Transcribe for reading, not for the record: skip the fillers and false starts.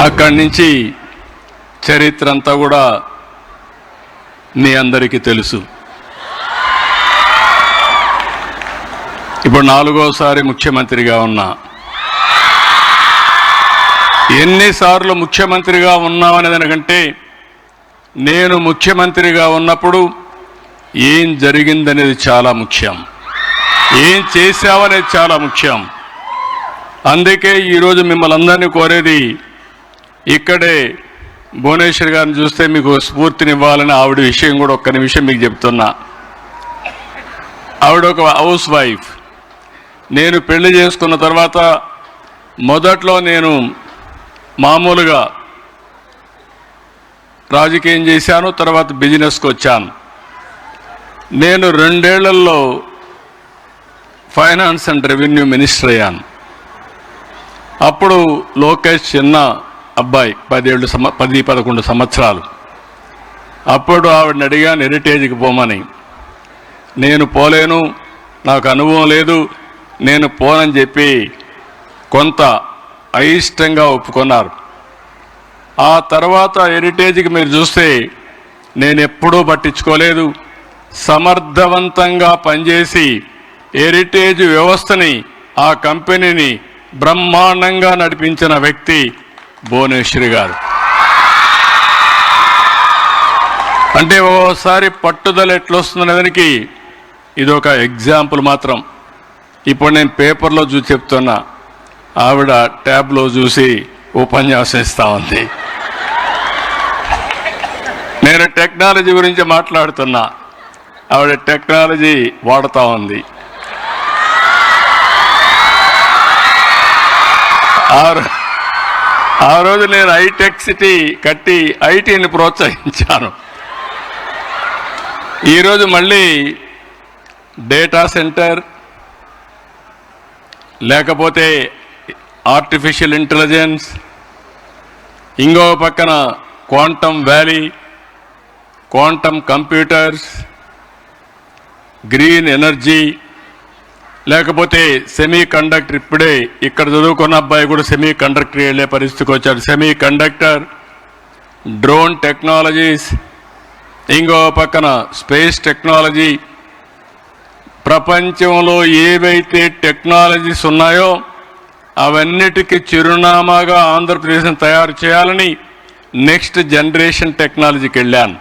అక్కడి నుంచి చరిత్ర అంతా కూడా మీ అందరికీ తెలుసు. ఇప్పుడు 4వసారి ముఖ్యమంత్రిగా ఉన్నా. ఎన్నిసార్లు ముఖ్యమంత్రిగా ఉన్నామనే దానికంటే నేను ముఖ్యమంత్రిగా ఉన్నప్పుడు ఏం జరిగిందనేది చాలా ముఖ్యం, ఏం చేశావనేది చాలా ముఖ్యం. అందుకే ఈరోజు మిమ్మల్ని అందరినీ కోరేది, ఇక్కడే భువనేశ్వర్ గారిని చూస్తే మీకు స్ఫూర్తినివ్వాలని ఆవిడ విషయం కూడా ఒక్క నిమిషం మీకు చెప్తున్నా. ఆవిడ ఒక హౌస్ వైఫ్. నేను పెళ్లి చేసుకున్న తర్వాత మొదట్లో నేను మామూలుగా రాజకీయం చేశాను, తర్వాత బిజినెస్కి వచ్చాను. నేను 2 ఏళ్లలో ఫైనాన్స్ అండ్ రెవెన్యూ మినిస్టర్ అయ్యాను. అప్పుడు లోకేష్ చిన్న అబ్బాయి, 10-11 సంవత్సరాలు. అప్పుడు ఆవిడని అడిగాను హెరిటేజ్కి పోమని. నేను పోలేను, నాకు అనుభవం లేదు, నేను పోనని చెప్పి కొంత అయిష్టంగా ఒప్పుకున్నారు. ఆ తర్వాత హెరిటేజ్కి మీరు చూస్తే నేను ఎప్పుడూ పట్టించుకోలేదు. సమర్థవంతంగా పనిచేసి హెరిటేజ్ వ్యవస్థని, ఆ కంపెనీని బ్రహ్మాండంగా నడిపించిన వ్యక్తి భువనేశ్వరి గారు. అంటే ఓసారి పట్టుదల ఎట్లొస్తుందనే దానికి ఇదొక ఎగ్జాంపుల్ మాత్రం. ఇప్పుడు నేను పేపర్లో చూసి చెప్తున్నా, ఆవిడ ట్యాబ్లో చూసి ఉపన్యాసం ఇస్తా ఉంది. నేను టెక్నాలజీ గురించి మాట్లాడుతున్నా, ఆవిడ టెక్నాలజీ వాడుతూ ఉంది. ఆ రోజు నేను హైటెక్ సిటీ కట్టి ఐటీని ప్రోత్సహించాను. ఈరోజు మళ్ళీ డేటా సెంటర్, లేకపోతే ఆర్టిఫిషియల్ ఇంటెలిజెన్స్, ఇంకో పక్కన quantum valley, quantum computers, green energy, లేకపోతే సెమీ కండక్టర్. ఇప్పుడే ఇక్కడ చదువుకున్న అబ్బాయి కూడా సెమీ కండక్టర్ వెళ్ళే పరిస్థితికి వచ్చాడు. సెమీ కండక్టర్, డ్రోన్ టెక్నాలజీస్, ఇంకో పక్కన స్పేస్ టెక్నాలజీ. ప్రపంచంలో ఏవైతే టెక్నాలజీస్ ఉన్నాయో అవన్నిటికీ చిరునామాగా ఆంధ్రప్రదేశ్ని తయారు చేయాలని నెక్స్ట్ జనరేషన్ టెక్నాలజీకి వెళ్ళాను.